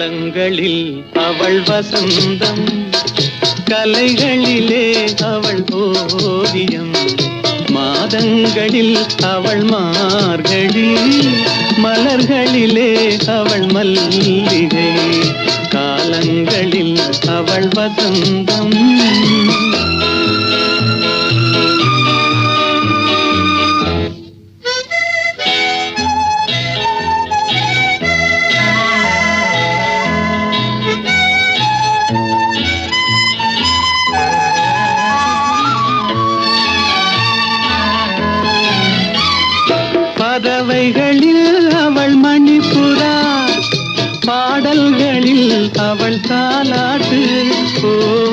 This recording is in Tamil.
காலங்களில் அவள் வசந்தம், கலைகளிலே அவள் ஓவியம், மாதங்களில் அவள் மார்கழி, மலர்களிலே அவள் மல்லிகை. காலங்களில் அவள் வசந்தம். பறவைகளில் அவள் மணிப்புறா, பாடல்களில் அவள் தாலாட்டு. ஓ